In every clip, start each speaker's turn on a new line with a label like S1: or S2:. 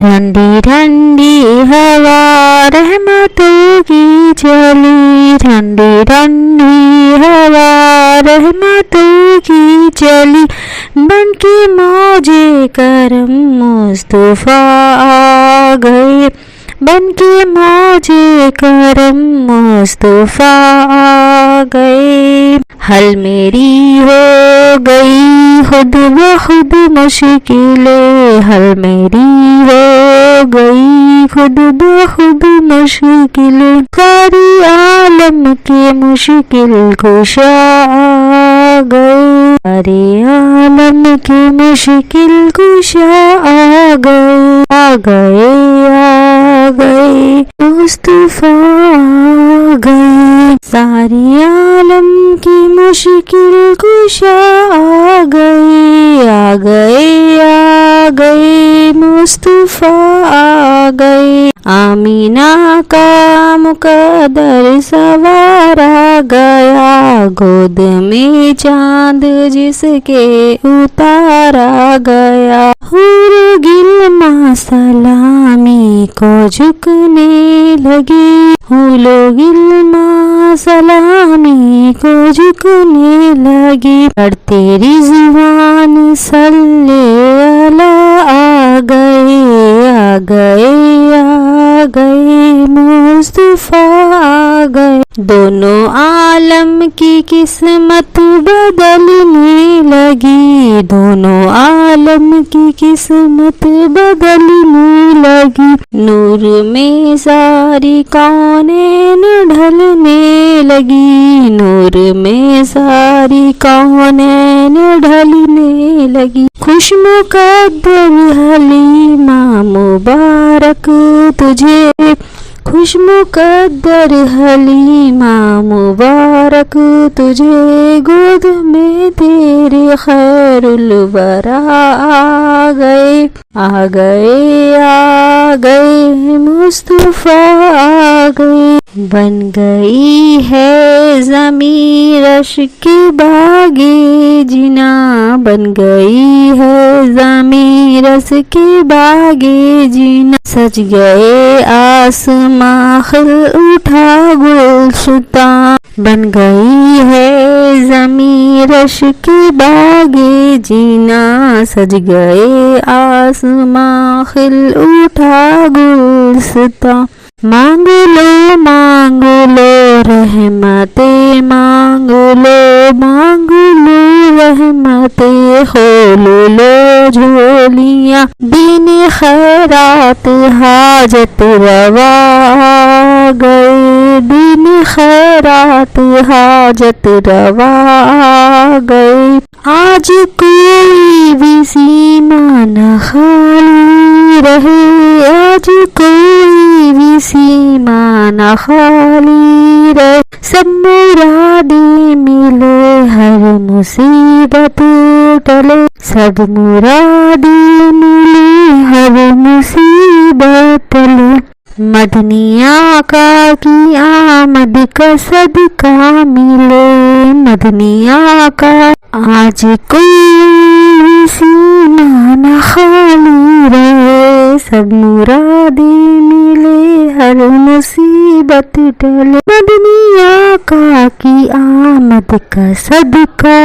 S1: ठंडी ठंडी हवा रहमतों की चली, ठंडी ठंडी हवा रहमतों की चली, बन के मौजे करम मुस्तफा आ गए, बन के मौजे करम मुस्तफा आ गए। हल मेरी हो गई खुद ब खुद मुश्किलें, हल मेरी हो गई खुद ब खुद मुश्किलें, सारी आलम के मुश्किल कुशा आ गए, सारे आलम के मुश्किल कुशा आ गए, आ गए, आ गए मुस्तफा आ गए, सारी आलम की मुश्किल कुशा आ गए, आ गए, आ गए मुस्तफा आ गए। आमीना का मुकद्दर सवारा गया, गोद में चांद जिसके उतारा गया, हुर गिलमा सलामी को झुकने लगी, हुलो गिलमा सलामी को झुकने लगी, पढ़ते रिज़वान सल्ले अला आ गए, आ गए, आ गए मुस्तफा आ गए। दोनों आलम की किस्मत बदलने लगी, दोनों आलम की किस्मत बदलने लगी, नूर में सारी कौनें ढलने लगी, नूर में सारी कौनें ढलने लगी। खुश मुकद्दर हलीमा मुबारक तुझे, खुश मुकद्दर हलीमा मुबारक तुझे, गोद में तेरे खैरुल वरा आ गए, आ गए, आ गए मुस्तफा आ गए। बन गई है ज़मीं रश के बागे जिना, बन गई है ज़मीं रस के बागे जिना, सज गए आसमां खिल उठा गुलशता, बन गई है ज़मीं रश के बागे जीना, सज गए आसमां खिल उठा गुलशता। मांग लो रहमते मांग लो रहमते, खोल लो झोलियाँ बिन खैरात हाजत रवा आ गए, बिन खैरात हाजत रवा आ गए। आज कोई भी सीमा न खाली रहे, आज कोई भी सीमा न खाली रहे, सब मुरादे मिले हर मुसीबत टले, सब मुरादे मिले हर मुसीबत टले। मदनी आका की आमद का सदका मिले, मदनी आका आज कोई सीमा न खाली रहे, सब मुरादे मिले हर मुसीबत टले। मदनी आका की आमद का सदका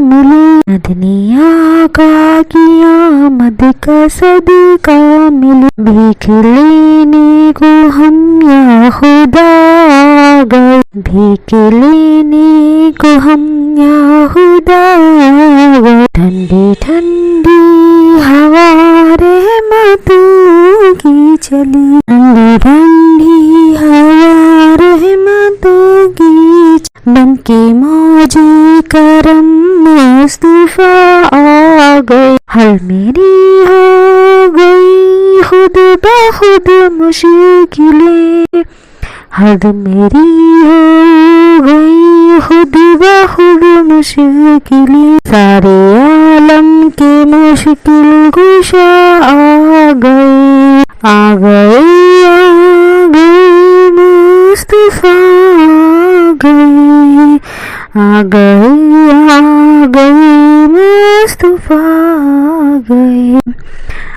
S1: मिले, मदनी आका की आमद का सदका मिले। भीख लेने को हम या खुदा आ गए, भीख लेने को हम या खुदा आ गए। ठंडी ठंडी हवा रहमतों की चली, ठंडी ठंडी हवा रहमतों की, बन के मौजे करम मुस्तफा आ गए। हल मेरी हो गई खुद ब खुद मुश्किलें, हद मेरी हो गई खुद ब खुद मुश्किलें, सारे आलम के मुश्किल कुशा आ गए, आ गए, आ गए मुस्तफा आ गए, आ गए, आ गए मुस्तफा आ गए।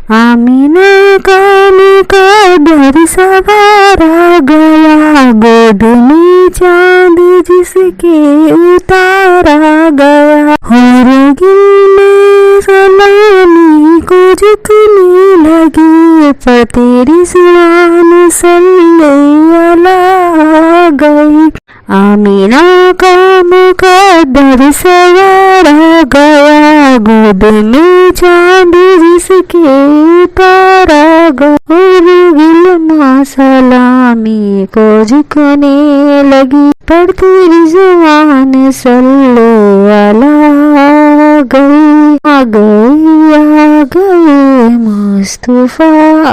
S1: आमीना का मुकद्दर सवारा गया, गोद में चांद जिसके उतारा गया। हुरगिल में सलामी को झुकने लगी, पर तेरी जुबान सल्ले अला गई। आमीना का मुकद्दर सवारा गया, गोद में चांद जिसके उतारा गया। हुरगिल में सलामी को झुकने लगी, पर तेरी जुबान सल्ले अला गई। आ गए मुस्तफा आ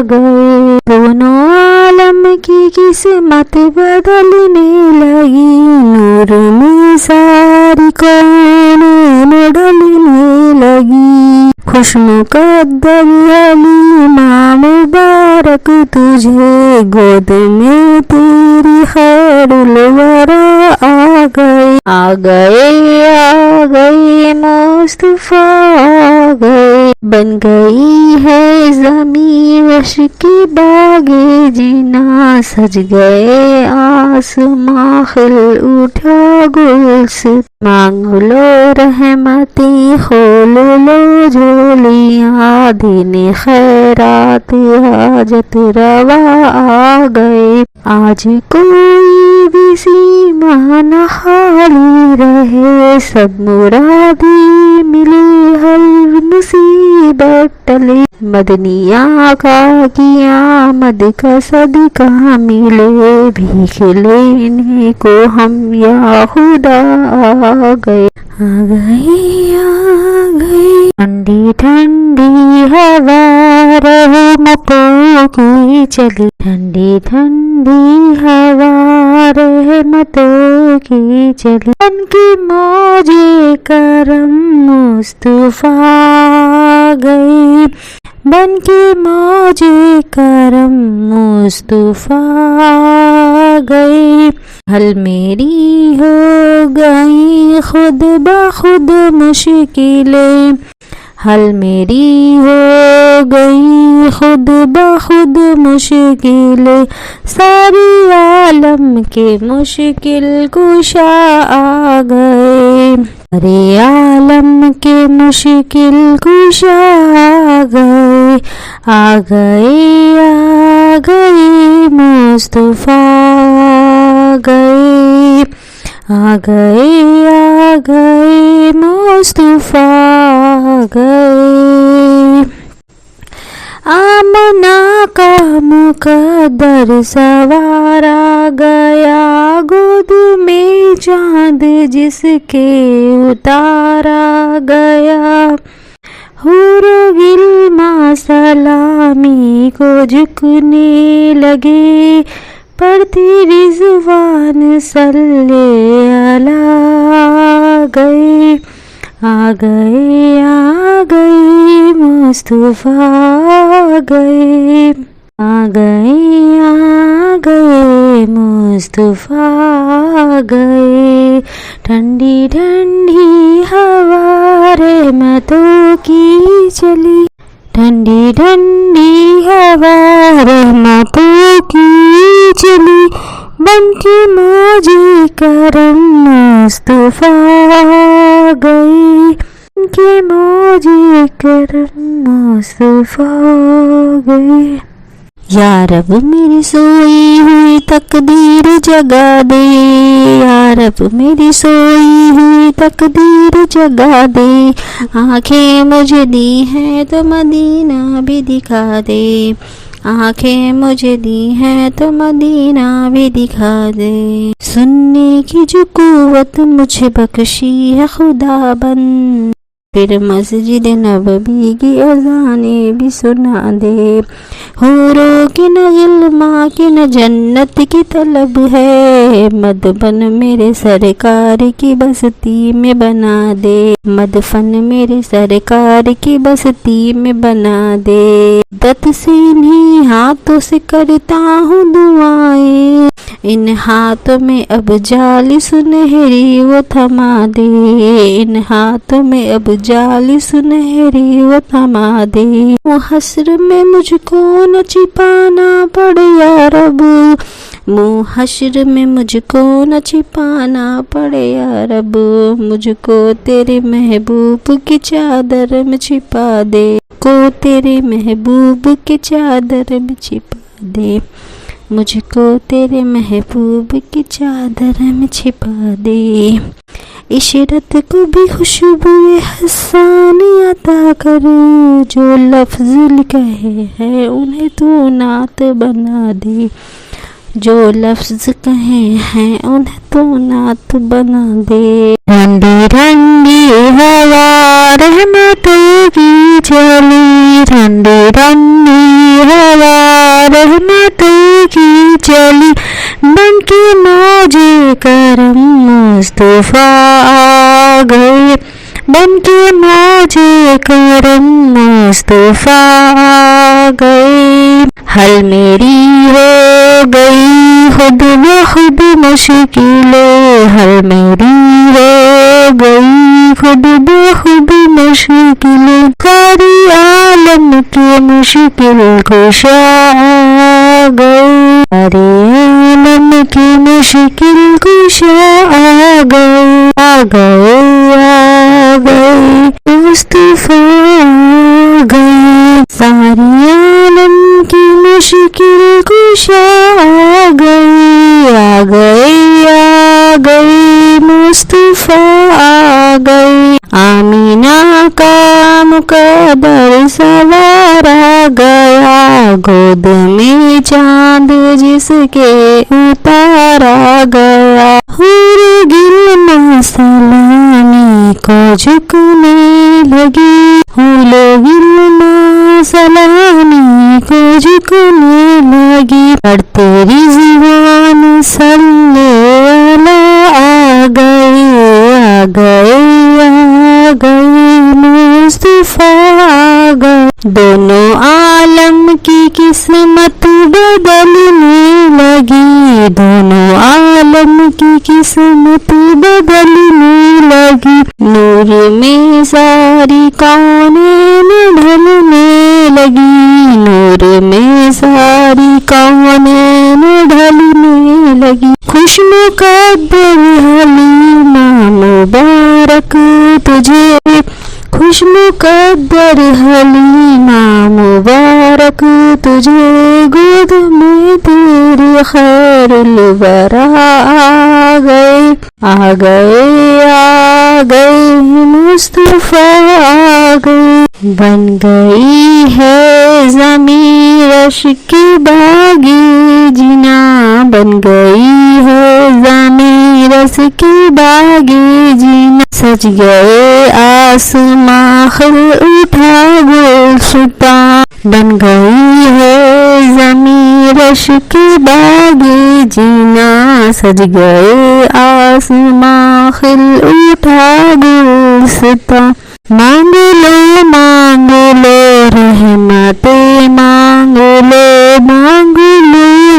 S1: गए। दोनों आलम की किस्मत बदलने लगी, नूर में सारी कौन ढलने लगी। खुशमुकद्दर हलीमा मुबारक तुझे, गोद में तेरी खैरुल वरा आ गए। आ गए मुस्तफा आ गए। बन गई है ज़मीं वश की बागे जिना, सज गए आसमां खिल उठा गुलसिता। मांग लो रहमती खोल लो झोलियाँ, दिन खैरात हाजत रवा आ गए। आज कोई भी सीमा न खाली रहे, सब मुरादी मिली हर मुसीबत टले। मदनिया का क़यामत का सदका मिले, भीख लेने को हम या खुदा आ गए। आ गए ठंडी ठंडी हवा रहमतों की चली, ठंडी ठंडी हवा रहमतों की चली। बन की मौजे करम मुस्तफा गई, बन के मौजे करम मुस्तफा गई। हल मेरी हो गई खुद ब खुद मुश्किलें, हल मेरी हो गई खुद ब खुद मुश्किलें। सारी आलम के मुश्किल कुशा आ गए, अरे आलम के मुश्किल कुशा आ गए। आ गए मुस्तफा आ गए। आ गए मुस्तफा आ गए। आमना का मुकद्दर सवारा गया, गोद में चांद जिसके उतारा गया। हुरगिल माँ सलामी को झुकने लगे, पर तेरी जुबान सल्ले अला गए। आ गए मुस्तफा आ गए। आ गए मुस्तफा आ गए। ठंडी ठंडी हवा रहमतों की चली, ठंडी ठंडी हवा रहमतों की चली। बन के मौजे करम मुस्तफा आ गए, बन के मौजे करम मुस्तफा आ गए। या रब मेरी सोई हुई तकदीर जगा दे, या रब मेरी सोई हुई तकदीर जगा दे। आंखें मुझे दी हैं तो मदीना भी दिखा दे, आंखें मुझे दी हैं तो मदीना भी दिखा दे। सुनने की जो कुव्वत मुझे बख्शी है खुदा बन, फिर मस्जिद नबवी की अज़ाने भी सुना दे। हूरों की न गिल्मा की न जन्नत की तलब है, मदफन मेरे सरकार की बस्ती में बना दे, मदफन मेरे सरकार की बस्ती में बना दे। दत से नहीं हाथों से करता हूँ दुआएं, इन हाथों में अब जाली सुनहरी वो थमा दे, इन हाथों में अब जाली सुनहरी वो थमा दे। वो हस्र में मुझको न छिपाना पड़े या रब, मुँह हश्र में मुझको न छिपाना पड़े या रब, मुझको तेरे महबूब की चादर में छिपा दे, को तेरे महबूब की चादर में छिपा दे, मुझको तेरे महबूब की चादर में छिपा दे। इशरत को भी खुशबुए हसानी अता कर, जो लफ्ज़ कहे हैं उन्हें तू नात बना दे, जो लफ्ज़ कहे हैं उन्हें तू नात बना दे। ठंडी ठंडी हवा रहमतों की चली, ठंडी ठंडी हवा रहमतों की चली, बन के मौजे करम मुस्तफा आ गए, बन के मौजे करम मुस्तफा आ गए। हल मेरी हो गई खुद ब खुद मुश्किलें, हल मेरी हो गई खुद ब खुद मुश्किलें, सारी आलम के मुश्किल कुशा आ गए, सारे आलम के मुश्किल कुशा आ गए, आ गए, आ गए मुस्तफा आ गए, सारी आलम की मुश्किल कुशा आ गई, आ गई, आ गई मुस्तफा आ गई। आमीना का मुकद्दर सवारा गया, गोद में चांद जिसके उतारा गया, हुर गिरना सलामी को झुकने लगी, हुलो गिरना सलामी को झुकने लगी, पर तेरी ज़ुबान सल्ले अला आ गई, आ गई, आ गई मुस्तफा आ गए। दोनों आलम की किस्मत बदलने लगी, दोनों आलम की किस्मत बदलने लगी, नूर में सारी कौनें ढलने लगी, नूर में सारी कौनें ढलने लगी। खुश मुकद्दर हलीमा मुबारक तुझे, खुश मुकद्दर हलीमा मुबारक तुझे, गोद में तेरे खैरुल वरा आ गए, आ गए, आ गए मुस्तफा आ गए। बन गई है ज़मीं रश की बागी जिना, बन गई है ज़मीं रस की बागी जिना, सज गए आसमां खिल उठा गुलशता, बन गई है ज़मीं रश की बागी जिना, सज गए आसमां खिल उठा गुलशता। मांग लो रहमते, मांग लो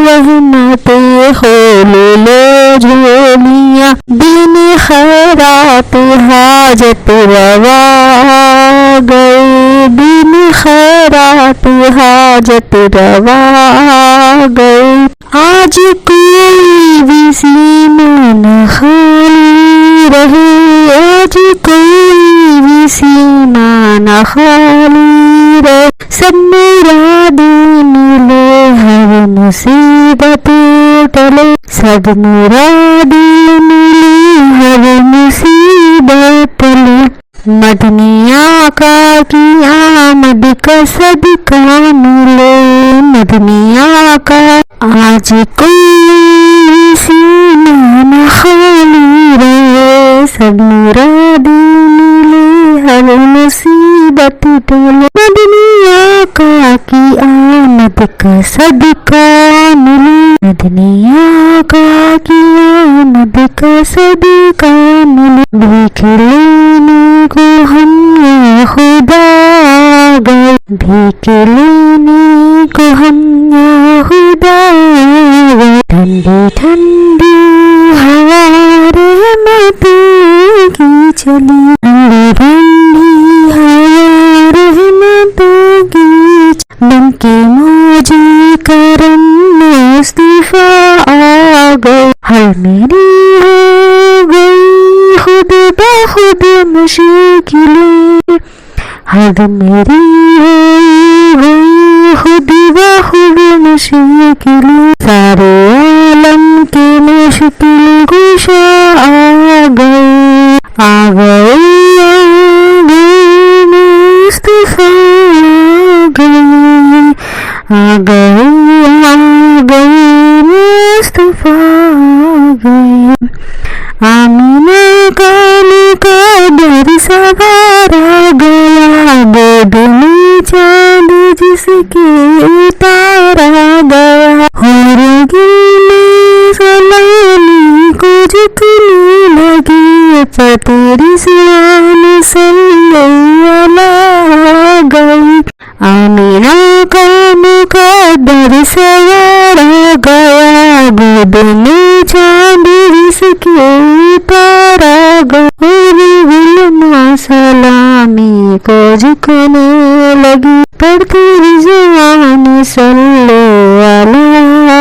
S1: रहमते, खोल लो झोलियाँ, दिन खैरात हाजत रवा आ गए, दिन खैरात हाजत रवा आ गए। आज कोई भी सीना न खाली रहे, आज कोई भी सीना न खाली रहे, सब मुरादें मिले हर मुसीबत टले, सब मुरादें मिली हर मुसीबत टले। मदनी आका की आमद का सदका मिले, मदनी आका आज कोई सीना न खाली रहे, सब मुरादें मिले हर मुसीबत टले। मदनी आका की आमद का सदका मिले, मदनी आका की आमद का सदका मिले। भीख लेने को हम या खुदा आ गए, भीख लेने को हम या खुदा आ गए। ठंडी ठंडी मेरी हो गई खुद ब खुद मुश्किलें, हद मेरी हो गई खुद ब खुद मुश्किलें। सारे आलम के मुश्किल कुशा आ गए, आ गए, आ गए मुस्तफा आ गए, आ गए, आ गए मुस्तफा आ गए। आमीना का मुकद्दर सवार आ गया, गोद में चांद जिसके उतारा गया। होरगी में सलामी को जितनी लगी, तेरी सियान सल्लल्लाहु आ गई। आमीना का मुकद्दर सवार आ गया, गोद में चांद जिसके उतारा गया। सलामी को झुकने लगी, पर तेरी ज़ुबान सल्लल्लाहु आ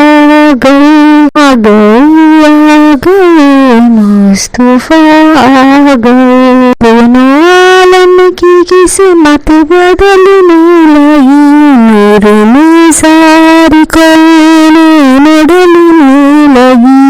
S1: गई, आ गई, आ गई मुस्तफा आ गए। दोनों आलम की किस्मत बदलने लगी, नूर में सारी कौनें ढलने लगी।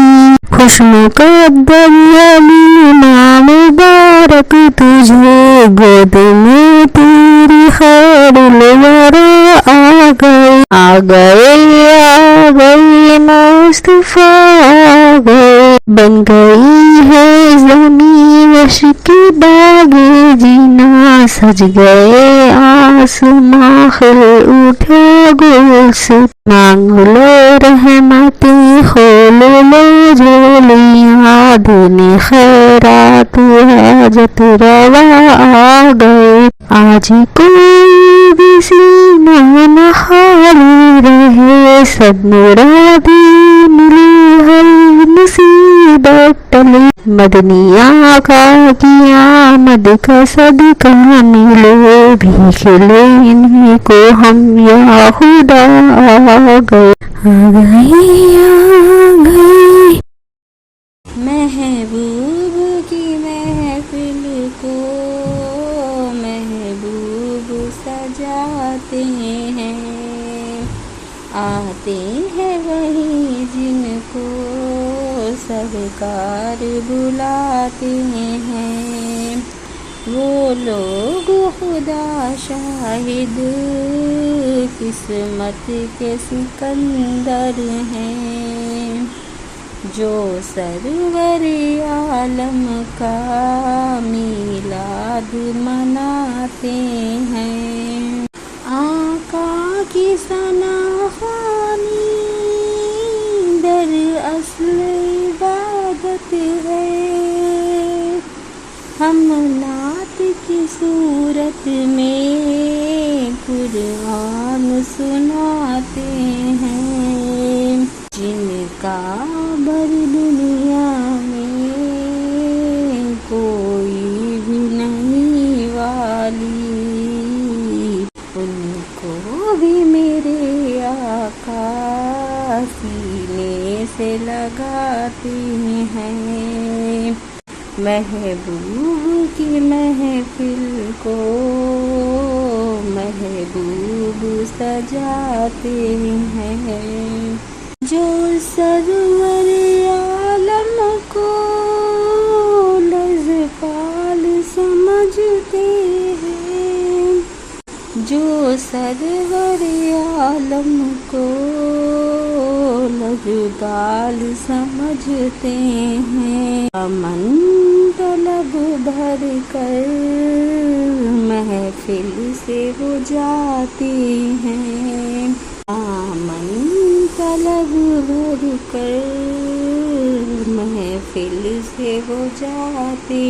S1: खुशमुकद्दर हलीमा मुबारक तुझे, गोद में तेरी खैर वरा आ गए, आ गए, आ गए मुस्तफा आ गए। बन गई है ज़मीं वश की बागे जीना, सज गए आसमां खिल उठे गुल से। मांग लो रहमतें खोल लो झोलियां, देने खैरात हाजत रवा आ गए। आज कोई भी सीना न खाली रहे, सब मुरादी मिली हर मुसीबत टले। मदनी आका की आमद का सदका मिले, भीख लेने को हम या खुदा आ गए, आ गए, आ गए। महबूब की महफिल को महबूब सजाते हैं, आते हैं वही जिनको सरकार बुलाते हैं। वो लोग खुदा शाहिद किस्मत के सिकंदर हैं, जो सरवर आलम का मीलाद मनाते हैं। आका की सनाखानी दर असल इबादत है, हम नात की सूरत में कुरान सुनाते हैं। जिनका बर दुनिया में कोई भी नहीं वाली, उनको भी मेरे आका सीने से लगाते हैं। महबूब की महफिल को महबूब सजाते हैं, जो सरवर आलम को लज़पाल समझते हैं, जो सरवर आलम को लज़पाल समझते हैं। अमन तलब भर कर महफिल से वो जाते हैं, आमन तलब भर कर महफिल से वो जाते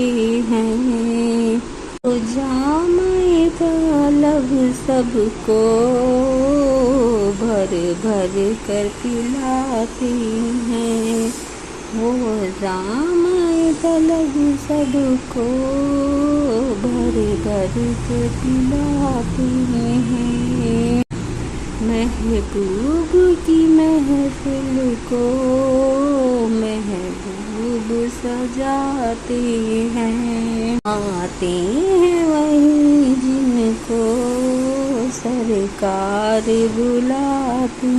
S1: हैं। तो जामे तलब सबको भर भर कर पिलाते हैं, वो जामे तलब सबको भर भर कर पिलाते हैं। महबूब की महफिल को महबूब सजाते हैं। आते हैं वही जिनको सरकार बुलाते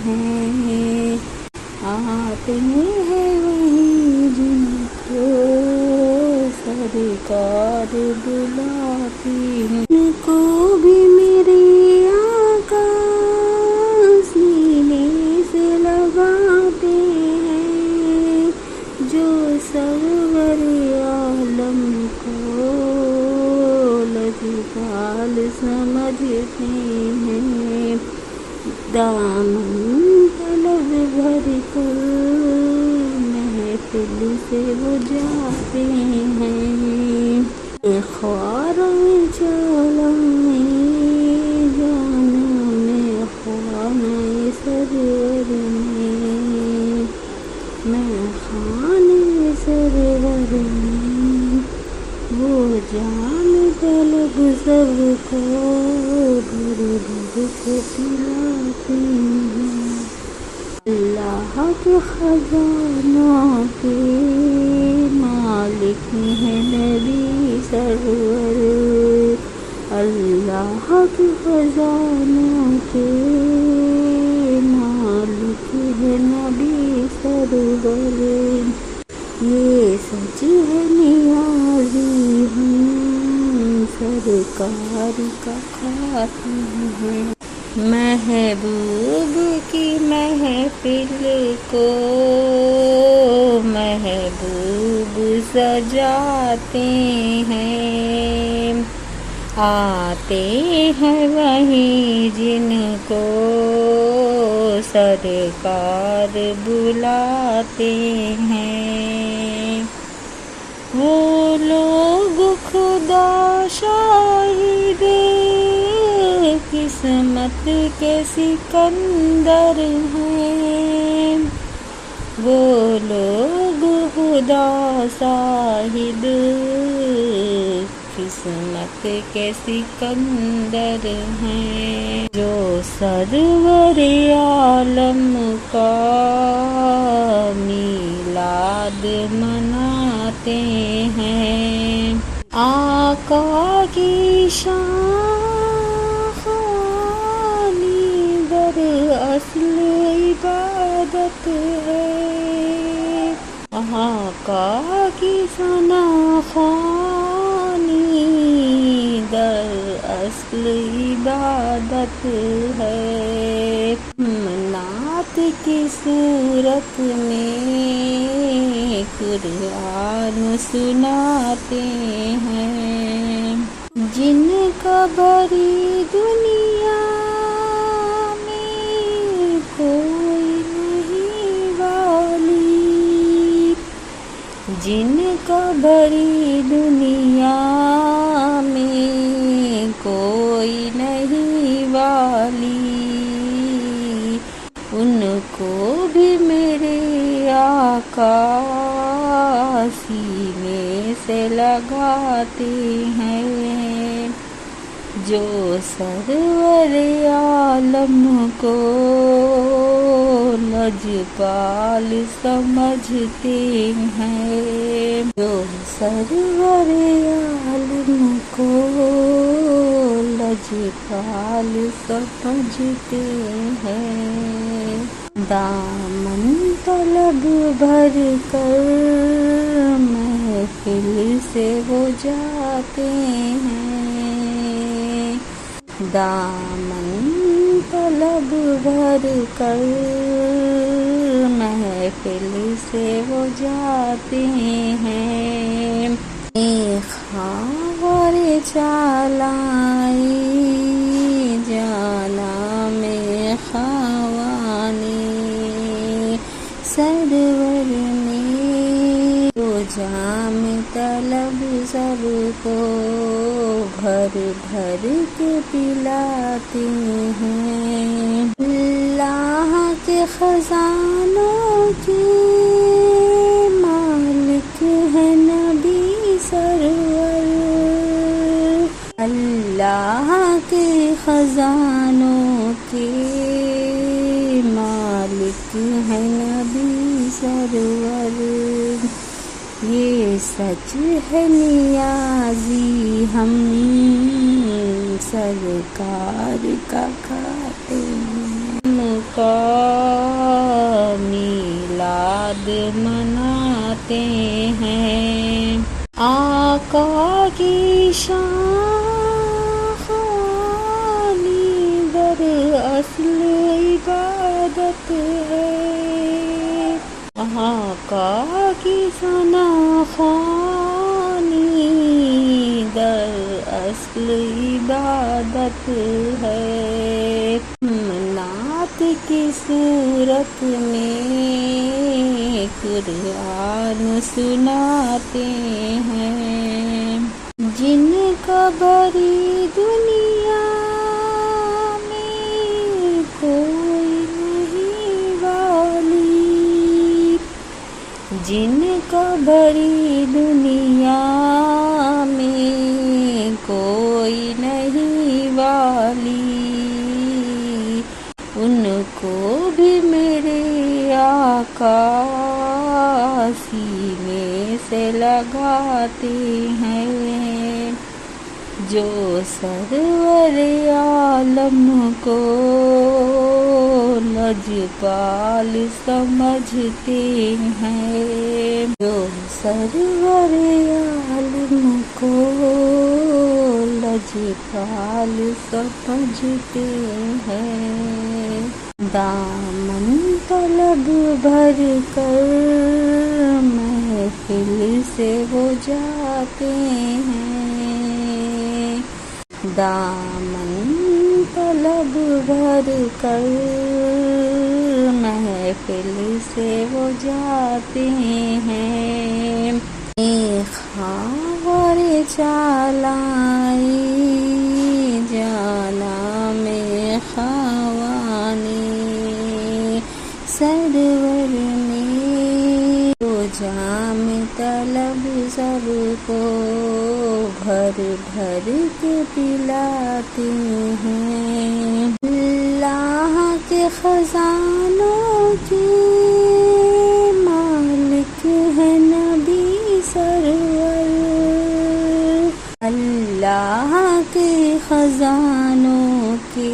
S1: हैं। आते हैं वही जिनको सरकार बुलाती हैं। उनको भी मेरे आका सीने से लगाते हैं, जो सरवर आलम को लजपाल समझते हैं। दामन तलब भर कर महफिल से वो जाते हैं। ख्वारों में चला में जाना में ख्वाना सरवर में, मैं खाने सरवर में वो जान तलब सबको भर भर के पिलाते हैं। अल्लाह के खजाना के मालिक है नबी सरवर। अल्लाह के खजाना के मालिक है नबी सरवर। ये सच है नियाज़ी हम सरकार का खाते हैं। महबूब की महफिल को महबूब सजाते हैं। आते हैं वही जिनको सरकार बुलाते हैं। वो लोग खुदा शाहिद किस्मत के सिकंदर हैं। वो लोग खुदा शाहिद किस्मत के सिकंदर हैं, जो सरवर आलम का मीलाद मनाते हैं। आका की शान दर असल इबादत है। आका की सना दर असल इबादत है। नात की सूरत में कुरान सुनाते हैं। जिनका बड़ी दुनिया में कोई नहीं वाली, जिनका बड़ी दुनिया में कोई नहीं वाली, उनको भी मेरे आका सीने से लगाते हैं। जो सरवर आलम को लजपाल समझते हैं। जो सरवर आलम को लजपाल समझते हैं। दामन तलब भर कर महफिल से वो जाते हैं। दामन तलब भर कर महफिल से वो जाते हैं। खावर चालाई जाना में खावानी सरवर में, तो जाम तलब सबको भर भर के पिलाते हैं। अल्लाह के खजानों के मालिक है नबी सरवर। अल्लाह के खजानों के मालिक है नबी सरवर। ये सच है नियाज़ी हम सरकार का खाते हैं। उनका मीलाद मनाते हैं। आका की शान दर असल इबादत है। आका की सना खानी दर असल इबादत है। नात की सूरत में कुरान सुनाते हैं। जिनका बड़ी दुनिया में कोई नहीं वाली। जिनका बड़ी दुनिया में कोई नहीं वाली। उनको भी मेरे आका सीने से लगाते हैं। जो सरवर आलम को लजपाल समझते हैं। जो सरवर आलम को लजपाल समझते हैं। दामन तलब भर कर महफिल से वो जाते हैं। दामन तलब भर कर महफिल से वो जाते हैं। खावर चालाई जाना में खावानी सरवर में तो जाम तलब सबको भर भर के पिलाते हैं। अल्लाह के खजानों के मालिक है नबी सरवर। अल्लाह के खजानों के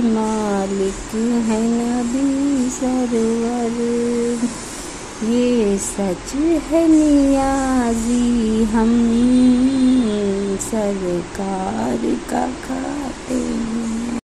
S1: मालिक है नबी सरवर। ये सच है नियाज़ी हम सरकार का